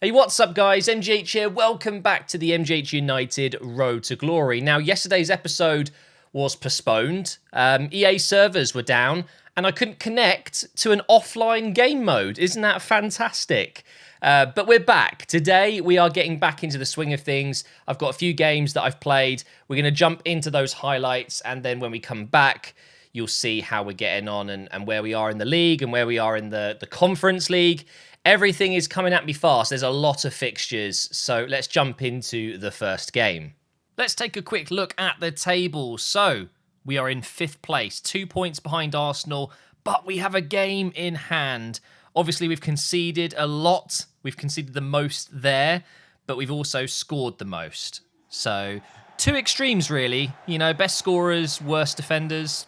Hey, what's up, guys? MGH here. Welcome back to the MGH United Road to Glory. Now, yesterday's episode was postponed. EA servers were down, and I couldn't connect to an offline game mode. Isn't that fantastic? But we're back. Today, we are getting back into the swing of things. I've got a few games that I've played. We're going to jump into those highlights, and then when we come back, you'll see how we're getting on and where we are in the league and where we are in the Conference League. Everything is coming at me fast. There's a lot of fixtures, so let's jump into the first game. Let's take a quick look at the table. So, we are in 5th place, 2 points behind Arsenal, but we have a game in hand. Obviously, we've conceded a lot. We've conceded the most there, but we've also scored the most. So, two extremes, really. You know, best scorers, worst defenders.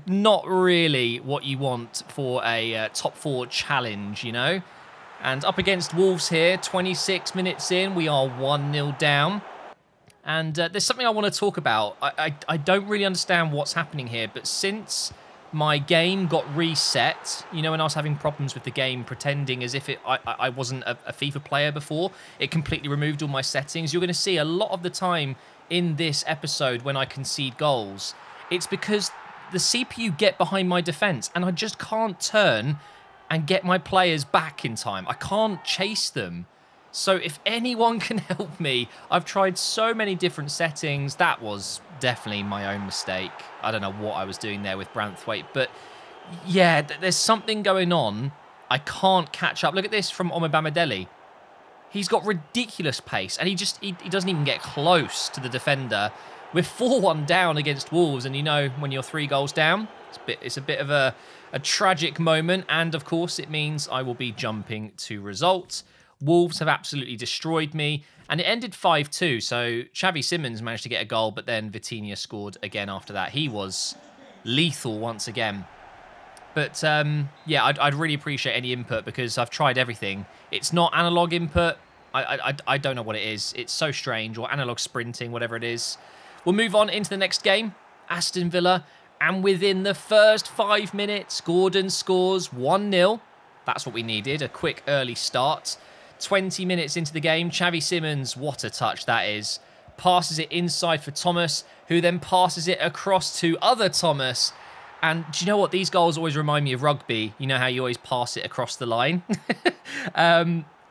Not really what you want for a top 4 challenge, you know. And up against Wolves here, 26 minutes in, we are 1-0 down. And there's something I want to talk about. I don't really understand what's happening here, but since my game got reset, you know, when I was having problems with the game, pretending as if I wasn't a FIFA player before, it completely removed all my settings. You're going to see a lot of the time in this episode when I concede goals, it's because the CPU get behind my defense and I just can't turn and get my players back in time. I can't chase them. So if anyone can help me, I've tried so many different settings. That was definitely my own mistake. I don't know what I was doing there with Branthwaite, but yeah, there's something going on. I can't catch up. Look at this from Omobamidele. He's got ridiculous pace, and he doesn't even get close to the defender. We're 4-1 down against Wolves, and you know when you're 3 goals down, it's a bit of a tragic moment, and of course it means I will be jumping to result. Wolves have absolutely destroyed me, and it ended 5-2, so Xavi Simons managed to get a goal, but then Vitinha scored again after that. He was lethal once again. But yeah, I'd really appreciate any input because I've tried everything. It's not analog input. I don't know what it is. It's so strange, or analog sprinting, whatever it is. We'll move on into the next game, Aston Villa. And within the first 5 minutes, Gordon scores 1-0. That's what we needed, a quick early start. 20 minutes into the game, Xavi Simons, what a touch that is. Passes it inside for Thomas, who then passes it across to other Thomas. And do you know what? These goals always remind me of rugby. You know how you always pass it across the line?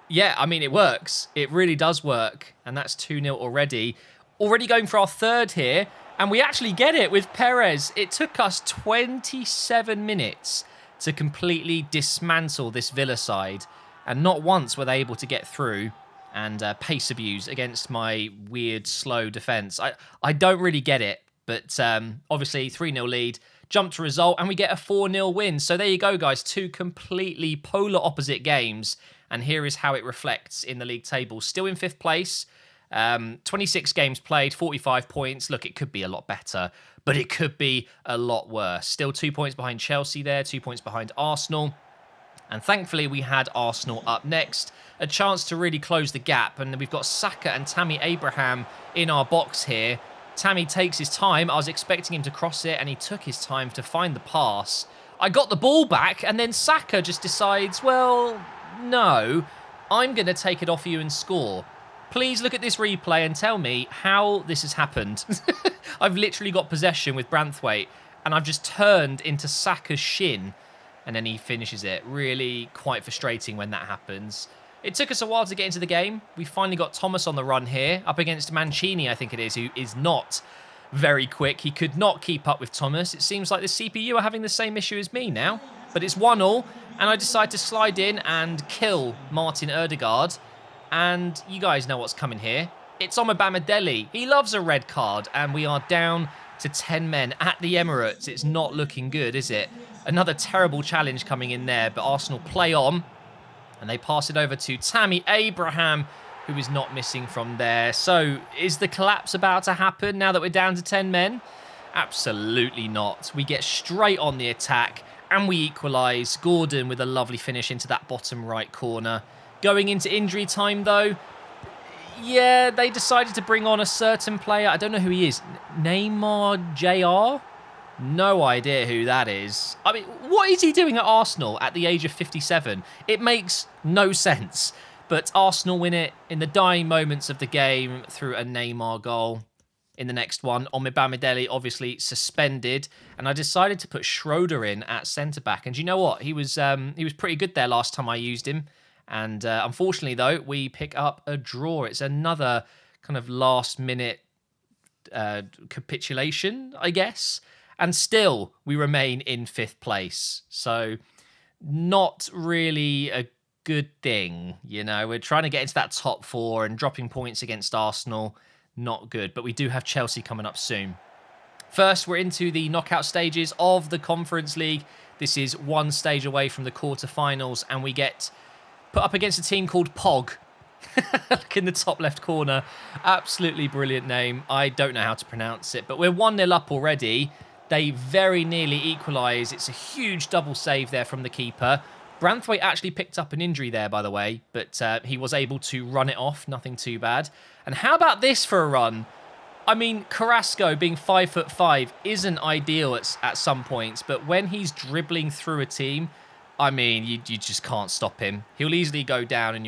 Yeah, I mean, it works. It really does work. And that's 2-0 already. Already going for our third here. And we actually get it with Perez. It took us 27 minutes to completely dismantle this Villa side. And not once were they able to get through and pace abuse against my weird, slow defence. I don't really get it. But obviously, 3-0 lead. Jump to result, and we get a 4-0 win. So there you go, guys. 2 completely polar opposite games. And here is how it reflects in the league table. Still in 5th place. 26 games played, 45 points. Look, it could be a lot better, but it could be a lot worse. Still 2 points behind Chelsea there, 2 points behind Arsenal. And thankfully, we had Arsenal up next. A chance to really close the gap. And we've got Saka and Tammy Abraham in our box here. Tammy takes his time. I was expecting him to cross it, and he took his time to find the pass. I got the ball back, and then Saka just decides, well, no, I'm going to take it off you and score. Please look at this replay and tell me how this has happened. I've literally got possession with Branthwaite, and I've just turned into Saka's shin, and then he finishes it. Really quite frustrating when that happens. It took us a while to get into the game. We finally got Thomas on the run here, up against Mancini, I think it is, who is not very quick. He could not keep up with Thomas. It seems like the CPU are having the same issue as me now. But it's 1-1, and I decide to slide in and kill Martin Ødegaard. And you guys know what's coming here. It's Omobamidele. He loves a red card, and we are down to 10 men at the Emirates. It's not looking good, is it? Another terrible challenge coming in there, but Arsenal play on. And they pass it over to Tammy Abraham, who is not missing from there. So, is the collapse about to happen now that we're down to 10 men? Absolutely not. We get straight on the attack, and we equalise. Gordon with a lovely finish into that bottom right corner. Going into injury time, though, yeah, they decided to bring on a certain player. I don't know who he is. Neymar JR? No idea who that is. I mean, what is he doing at Arsenal at the age of 57? It makes no sense. But Arsenal win it in the dying moments of the game through a Neymar goal. In the next one, Omibamidele obviously suspended, and I decided to put Schroeder in at centre-back. And you know what? He was pretty good there last time I used him. And unfortunately, though, we pick up a draw. It's another kind of last-minute capitulation, I guess. And still, we remain in 5th place. So, not really a good thing. You know, we're trying to get into that top 4 and dropping points against Arsenal. Not good, but we do have Chelsea coming up soon. First, we're into the knockout stages of the Conference League. This is one stage away from the quarterfinals, and we get put up against a team called POG. Look in the top left corner. Absolutely brilliant name. I don't know how to pronounce it, but we're 1-0 up already. They very nearly equalise. It's a huge double save there from the keeper. Branthwaite actually picked up an injury there, by the way, but he was able to run it off. Nothing too bad. And how about this for a run? I mean, Carrasco being 5'5" isn't ideal at some points, but when he's dribbling through a team, I mean, you just can't stop him. He'll easily go down and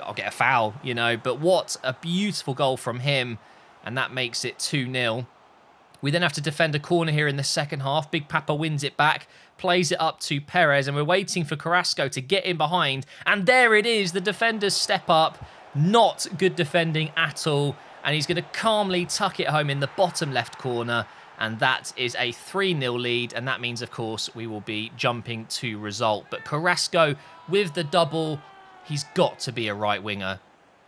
I'll get a foul, you know. But what a beautiful goal from him, and that makes it 2-0. We then have to defend a corner here in the second half. Big Papa wins it back, plays it up to Perez, and we're waiting for Carrasco to get in behind. And there it is. The defenders step up. Not good defending at all. And he's going to calmly tuck it home in the bottom left corner. And that is a 3-0 lead. And that means, of course, we will be jumping to result. But Carrasco with the double, he's got to be a right winger.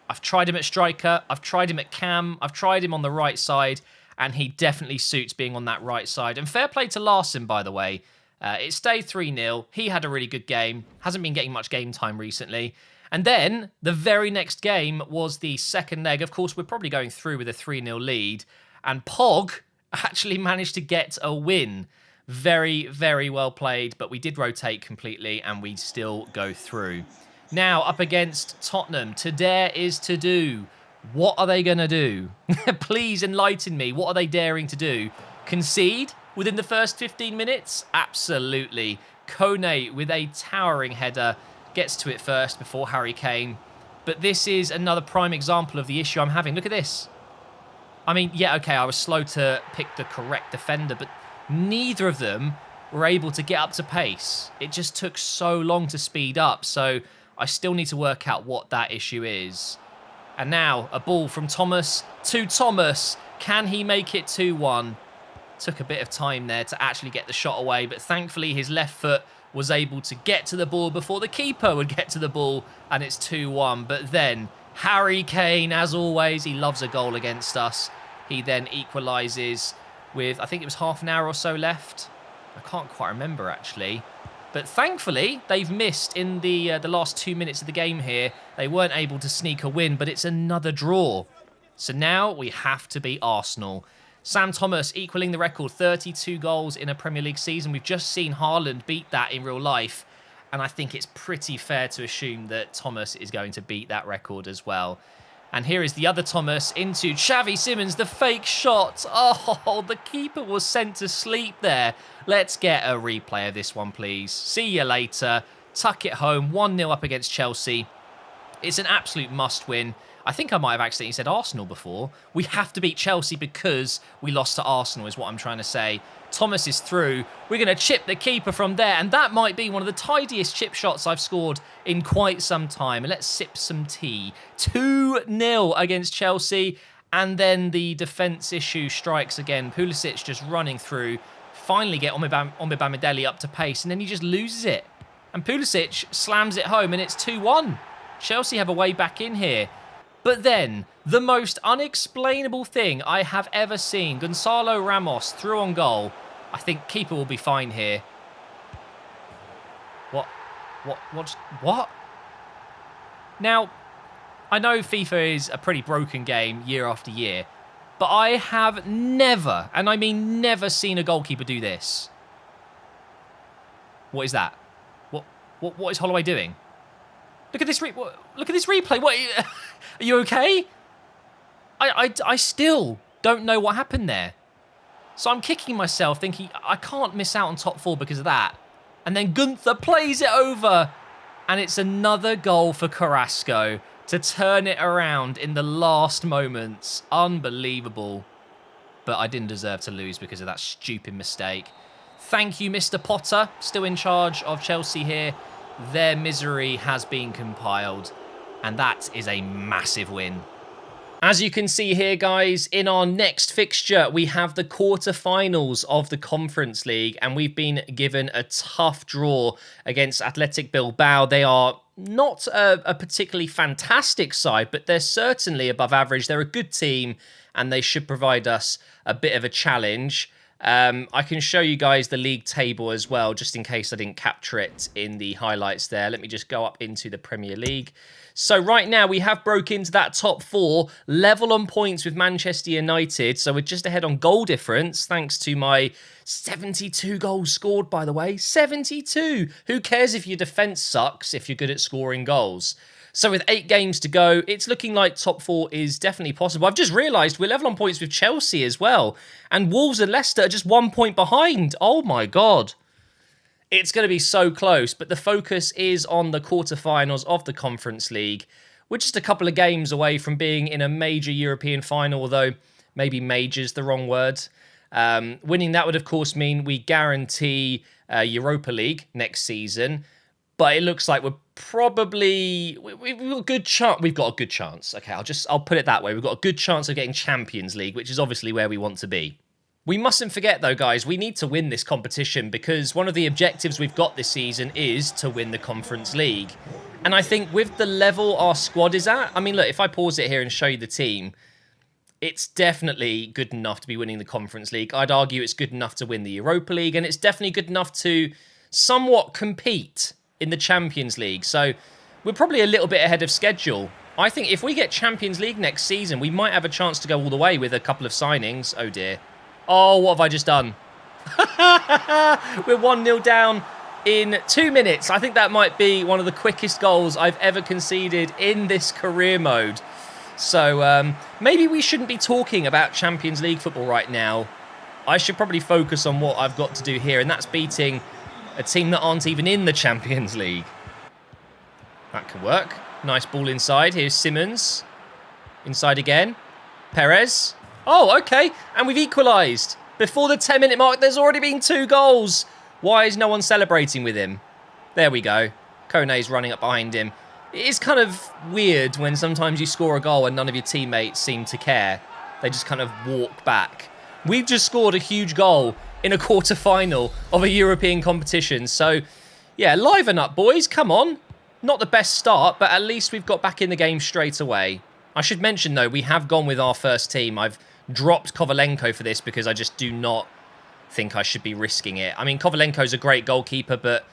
I've tried him at striker. I've tried him at cam. I've tried him on the right side. And he definitely suits being on that right side. And fair play to Larson, by the way. It stayed 3-0. He had a really good game. Hasn't been getting much game time recently. And then the very next game was the second leg. Of course, we're probably going through with a 3-0 lead. And Pog actually managed to get a win. Very, very well played. But we did rotate completely and we still go through. Now, up against Tottenham. To dare is to do. What are they going to do? Please enlighten me. What are they daring to do? Concede within the first 15 minutes? Absolutely. Kone with a towering header gets to it first before Harry Kane. But this is another prime example of the issue I'm having. Look at this. I mean, yeah, okay, I was slow to pick the correct defender, but neither of them were able to get up to pace. It just took so long to speed up, so I still need to work out what that issue is. And now, a ball from Thomas to Thomas. Can he make it 2-1? Took a bit of time there to actually get the shot away, but thankfully his left foot was able to get to the ball before the keeper would get to the ball, and it's 2-1. But then, Harry Kane, as always, he loves a goal against us. He then equalises with, I think it was half an hour or so left. I can't quite remember, actually. But thankfully, they've missed in the last 2 minutes of the game here. They weren't able to sneak a win, but it's another draw. So now we have to beat Arsenal. Sam Thomas equaling the record, 32 goals in a Premier League season. We've just seen Haaland beat that in real life. And I think it's pretty fair to assume that Thomas is going to beat that record as well. And here is the other Thomas into Xavi Simons, the fake shot. Oh, the keeper was sent to sleep there. Let's get a replay of this one, please. See you later. Tuck it home. 1-0 up against Chelsea. It's an absolute must-win. I think I might have accidentally said Arsenal before. We have to beat Chelsea because we lost to Arsenal is what I'm trying to say. Thomas is through. We're going to chip the keeper from there, and that might be one of the tidiest chip shots I've scored in quite some time. And let's sip some tea. 2-0 against Chelsea, and then the defence issue strikes again. Pulisic just running through. Finally get Omibamidele up to pace, and then he just loses it. And Pulisic slams it home, and it's 2-1. Chelsea have a way back in here. But then, the most unexplainable thing I have ever seen. Gonzalo Ramos through on goal. I think keeper will be fine here. What? Now, I know FIFA is a pretty broken game year after year. But I have never, and I mean never, seen a goalkeeper do this. What is that? What is Holloway doing? Look at this replay. What? Are you okay? I still don't know what happened there. So I'm kicking myself thinking I can't miss out on top 4 because of that. And then Gunther plays it over. And it's another goal for Carrasco. to turn it around in the last moments. Unbelievable. But I didn't deserve to lose because of that stupid mistake. Thank you, Mr. Potter, still in charge of Chelsea here. Their misery has been compiled, and that is a massive win. As you can see here, guys, in our next fixture, we have the quarterfinals of the Conference League, and we've been given a tough draw against Athletic Bilbao. They are not a particularly fantastic side, but they're certainly above average. They're a good team, and they should provide us a bit of a challenge. I can show you guys the league table as well, just in case I didn't capture it in the highlights there. Let me just go up into the Premier League. So right now we have broke into that top 4, level on points with Manchester United. So we're just ahead on goal difference, thanks to my 72 goals scored, by the way. 72! Who cares if your defence sucks if you're good at scoring goals? So with 8 games to go, it's looking like top 4 is definitely possible. I've just realised we're level on points with Chelsea as well. And Wolves and Leicester are just 1 point behind. Oh my God. It's going to be so close, but the focus is on the quarterfinals of the Conference League. We're just a couple of games away from being in a major European final, although maybe major's the wrong word. Winning that would, of course, mean we guarantee Europa League next season. But it looks like we're probably... We've got a good chance. We've got a good chance. Okay, I'll put it that way. We've got a good chance of getting Champions League, which is obviously where we want to be. We mustn't forget, though, guys, we need to win this competition because one of the objectives we've got this season is to win the Conference League. And I think with the level our squad is at, I mean, look, if I pause it here and show you the team, it's definitely good enough to be winning the Conference League. I'd argue it's good enough to win the Europa League, and it's definitely good enough to somewhat compete in the Champions League. So we're probably a little bit ahead of schedule. I think if we get Champions League next season, we might have a chance to go all the way with a couple of signings. Oh, dear. Oh, what have I just done? We're 1-0 down in 2 minutes. I think that might be one of the quickest goals I've ever conceded in this career mode. So maybe we shouldn't be talking about Champions League football right now. I should probably focus on what I've got to do here, and that's beating a team that aren't even in the Champions League. That could work. Nice ball inside. Here's Simmons. Inside again. Perez. Oh, okay. And we've equalised. Before the 10-minute mark, there's already been 2 goals. Why is no one celebrating with him? There we go. Kone's running up behind him. It is kind of weird when sometimes you score a goal and none of your teammates seem to care. They just kind of walk back. We've just scored a huge goal in a quarter-final of a European competition. So, yeah, liven up, boys. Come on. Not the best start, but at least we've got back in the game straight away. I should mention, though, we have gone with our first team. I've dropped Kovalenko for this because I just do not think I should be risking it. I mean, Kovalenko's a great goalkeeper, but,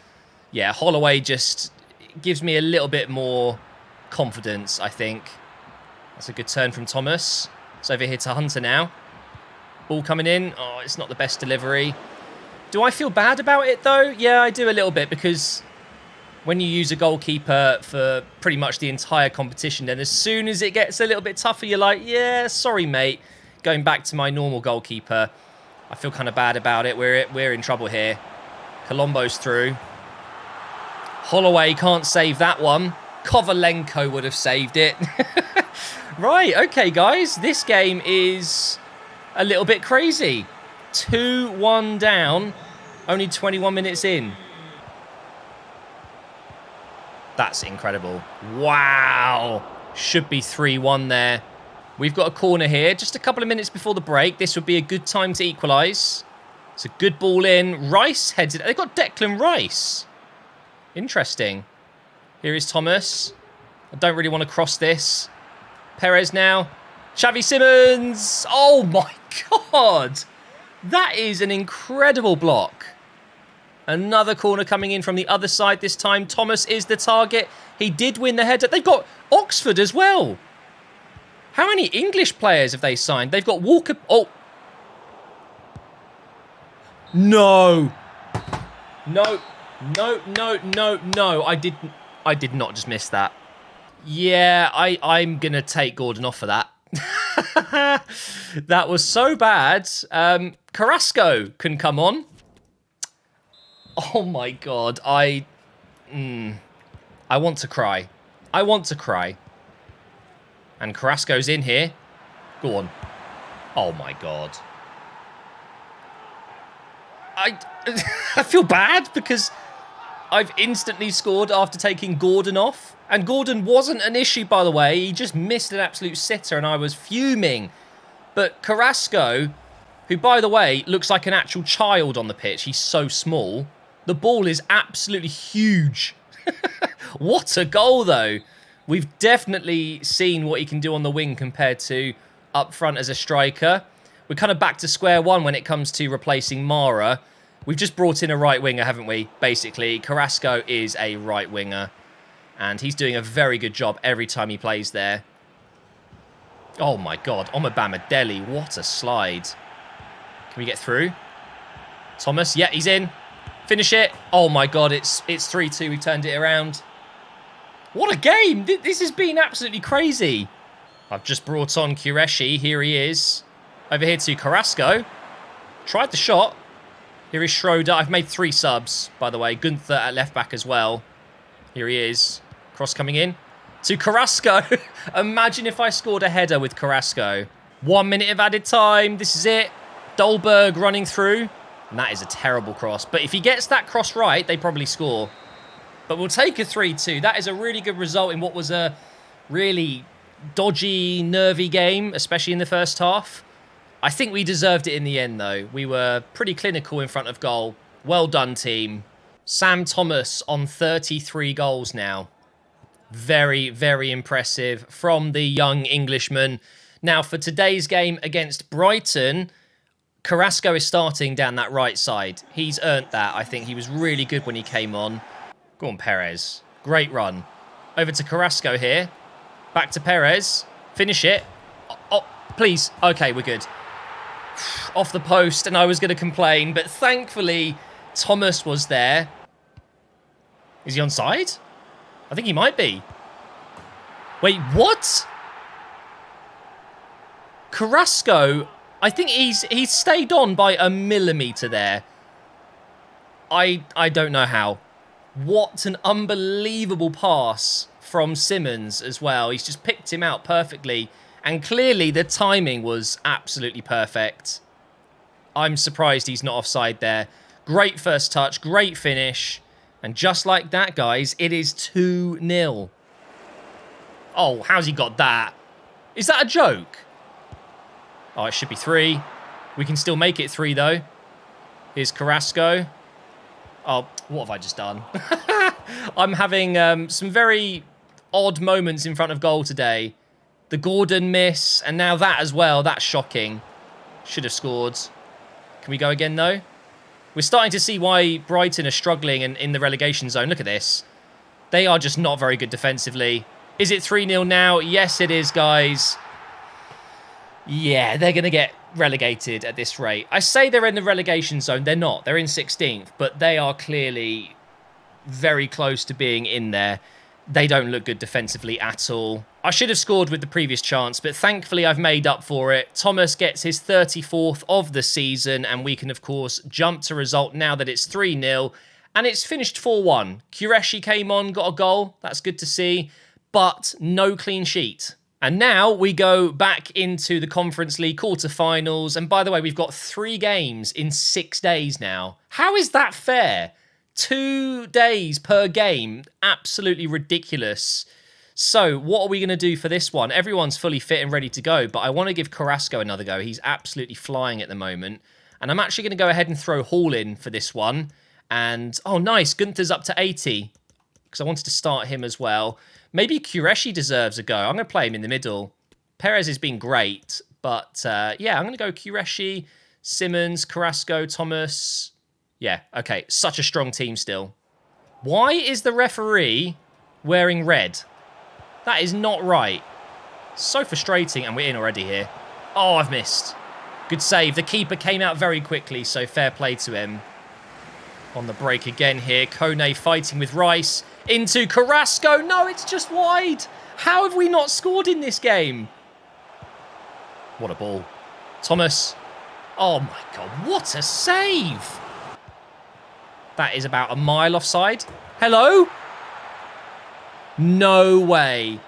yeah, Holloway just gives me a little bit more confidence, I think. That's a good turn from Thomas. It's over here to Hunter now. Ball coming in. Oh, it's not the best delivery. Do I feel bad about it, though? Yeah, I do a little bit, because when you use a goalkeeper for pretty much the entire competition, then as soon as it gets a little bit tougher, you're like, yeah, sorry, mate. Going back to my normal goalkeeper. I feel kind of bad about it. We're in trouble here. Colombo's through. Holloway can't save that one. Kovalenko would have saved it. Right, okay, guys. This game is a little bit crazy. 2-1 down, only 21 minutes in. That's incredible. Wow. Should be 3-1 there. We've got a corner here. Just a couple of minutes before the break. This would be a good time to equalise. It's a good ball in. Rice heads it. They've got Declan Rice. Interesting. Here is Thomas. I don't really want to cross this. Perez now. Xavi Simmons. Oh my God. That is an incredible block. Another corner coming in from the other side this time. Thomas is the target. He did win the header. They've got Oxford as well. How many English players have they signed? They've got Walker... Oh. No. No. No, no, no, no. I did not just miss that. Yeah, I'm going to take Gordon off for that. That was so bad. Carrasco can come on. Oh my God. I want to cry. I want to cry. And Carrasco's in here. Go on. Oh, my God. I feel bad because I've instantly scored after taking Gordon off. And Gordon wasn't an issue, by the way. He just missed an absolute sitter, and I was fuming. But Carrasco, who, by the way, looks like an actual child on the pitch. He's so small. The ball is absolutely huge. What a goal, though. We've definitely seen what he can do on the wing compared to up front as a striker. We're kind of back to square one when it comes to replacing Mara. We've just brought in a right winger, haven't we? Basically, Carrasco is a right winger. And he's doing a very good job every time he plays there. Oh, my God. Omobamidele, what a slide. Can we get through? Thomas, yeah, he's in. Finish it. Oh, my God, it's 3-2. We turned it around. What a game. This has been absolutely crazy. I've just brought on Qureshi. Here he is. Over here to Carrasco. Tried the shot. Here is Schroeder. I've made 3 subs, by the way. Gunther at left back as well. Here he is. Cross coming in. To Carrasco. Imagine if I scored a header with Carrasco. 1 minute of added time. This is it. Dolberg running through. And that is a terrible cross. But if he gets that cross right, they probably score. But we'll take a 3-2. That is a really good result in what was a really dodgy, nervy game, especially in the first half. I think we deserved it in the end, though. We were pretty clinical in front of goal. Well done, team. Sam Thomas on 33 goals now. Very, very impressive from the young Englishman. Now, for today's game against Brighton, Carrasco is starting down that right side. He's earned that. I think he was really good when he came on. Go on, Perez. Great run. Over to Carrasco here. Back to Perez. Finish it. Oh, please. Okay, we're good. Off the post, and I was going to complain, but thankfully Thomas was there. Is he onside? I think he might be. Wait, what? Carrasco, I think he's stayed on by a millimetre there. I don't know how. What an unbelievable pass from Simmons as well. He's just picked him out perfectly. And clearly the timing was absolutely perfect. I'm surprised he's not offside there. Great first touch, great finish. And just like that, guys, it is 2-0. Oh, how's he got that? Is that a joke? Oh, it should be 3. We can still make it 3, though. Here's Carrasco. Oh, what have I just done? I'm having some very odd moments in front of goal today. The Gordon miss, and now that as well. That's shocking. Should have scored. Can we go again, though? We're starting to see why Brighton are struggling in the relegation zone. Look at this. They are just not very good defensively. Is it 3-0 now? Yes, it is, guys. Yeah, they're going to get relegated at this rate. I say they're in the relegation zone. They're not. They're in 16th, but they are clearly very close to being in there. They don't look good defensively at all. I should have scored with the previous chance, but thankfully I've made up for it. Thomas gets his 34th of the season, and we can, of course, jump to result now that it's 3-0, and it's finished 4-1. Qureshi came on, got a goal. That's good to see, but no clean sheet. And now we go back into the Conference League quarterfinals, and by the way, we've got 3 games in 6 days now. How is that fair? 2 days per game. Absolutely ridiculous. So, what are we going to do for this one? Everyone's fully fit and ready to go, but I want to give Carrasco another go. He's absolutely flying at the moment. And I'm actually going to go ahead and throw Hall in for this one. And, oh, nice. Gunther's up to 80. Because I wanted to start him as well. Maybe Qureshi deserves a go. I'm going to play him in the middle. Perez has been great. But, yeah, I'm going to go Qureshi, Simmons, Carrasco, Thomas. Yeah, okay. Such a strong team still. Why is the referee wearing red? That is not right. So frustrating, and we're in already here. Oh, I've missed. Good save. The keeper came out very quickly, so fair play to him. On the break again here. Kone fighting with Rice. Into Carrasco. No, it's just wide. How have we not scored in this game? What a ball. Thomas. Oh, my God. What a save. That is about a mile offside. Hello? No way.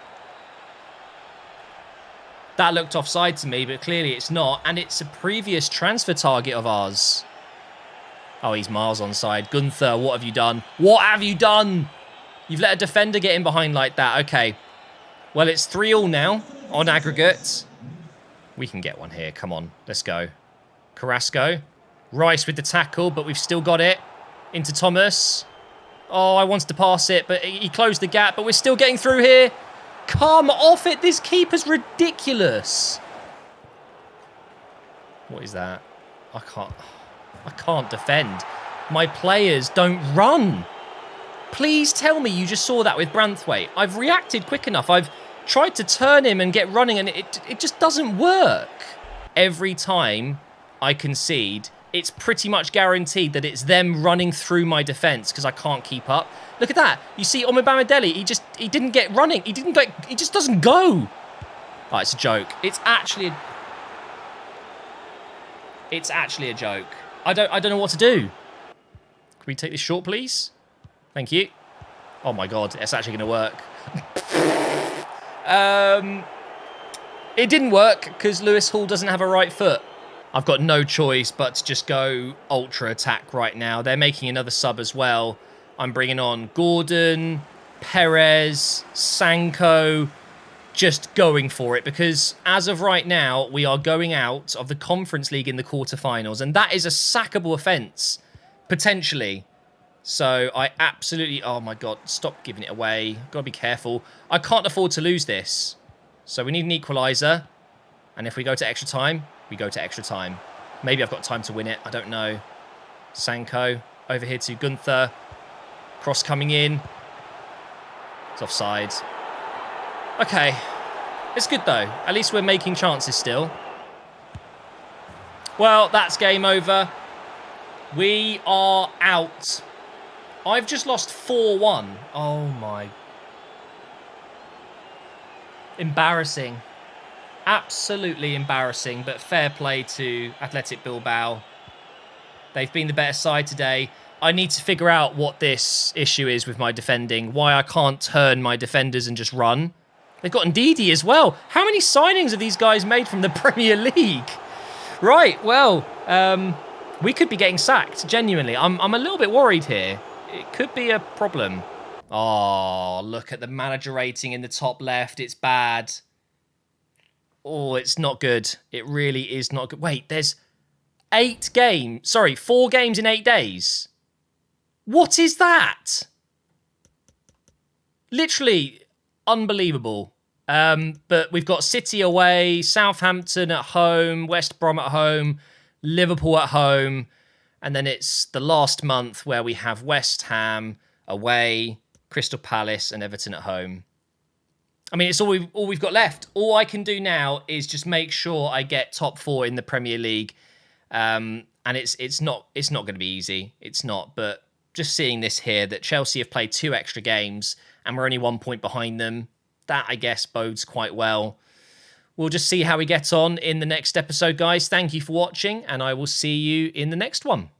That looked offside to me, but clearly it's not. And it's a previous transfer target of ours. Oh, he's miles onside. Gunther, what have you done? What have you done? You've let a defender get in behind like that. Okay. Well, it's 3-3 now on aggregate. We can get one here. Come on. Let's go. Carrasco. Rice with the tackle, but we've still got it. Into Thomas. Oh, I wanted to pass it, but he closed the gap, but we're still getting through here. Come off it. This keeper's ridiculous. What is that? I can't defend. My players don't run. Please tell me you just saw that with Branthwaite. I've reacted quick enough. I've tried to turn him and get running, and it just doesn't work. Every time I concede, it's pretty much guaranteed that it's them running through my defence because I can't keep up. Look at that. You see Omobamidele, he didn't get running. He just doesn't go. Oh, it's a joke. It's actually a joke. I don't know what to do. Can we take this short, please? Thank you. Oh my god, it's actually going to work. It didn't work because Lewis Hall doesn't have a right foot. I've got no choice but to just go ultra attack right now. They're making another sub as well. I'm bringing on Gordon, Perez, Sanko, just going for it because as of right now, we are going out of the Conference League in the quarterfinals, and that is a sackable offence, potentially. So I absolutely... Oh my god, stop giving it away. Got to be careful. I can't afford to lose this. So we need an equaliser, and if we go to extra time, we go to extra time. Maybe I've got time to win it. I don't know. Sanko over here to Gunther. Cross coming in. It's offside. Okay. It's good, though. At least we're making chances still. Well, that's game over. We are out. I've just lost 4-1. Oh, my. Embarrassing. Absolutely embarrassing, but fair play to Athletic Bilbao. They've been the better side today. I need to figure out what this issue is with my defending, why I can't turn my defenders and just run. They've got Ndidi as well. How many signings have these guys made from the Premier League? Right, well, we could be getting sacked, genuinely. I'm a little bit worried here. It could be a problem. Oh, look at the manager rating in the top left. It's bad. Oh, it's not good. It really is not good. Wait, there's 4 games in 8 days. What is that? Literally unbelievable. But we've got City away, Southampton at home, West Brom at home, Liverpool at home, and then it's the last month where we have West Ham away, Crystal Palace and Everton at home. I mean, it's all we've got left. All I can do now is just make sure I get top 4 in the Premier League. And it's not going to be easy. It's not. But just seeing this here, that Chelsea have played 2 extra games and we're only 1 point behind them, that, I guess, bodes quite well. We'll just see how we get on in the next episode, guys. Thank you for watching, and I will see you in the next one.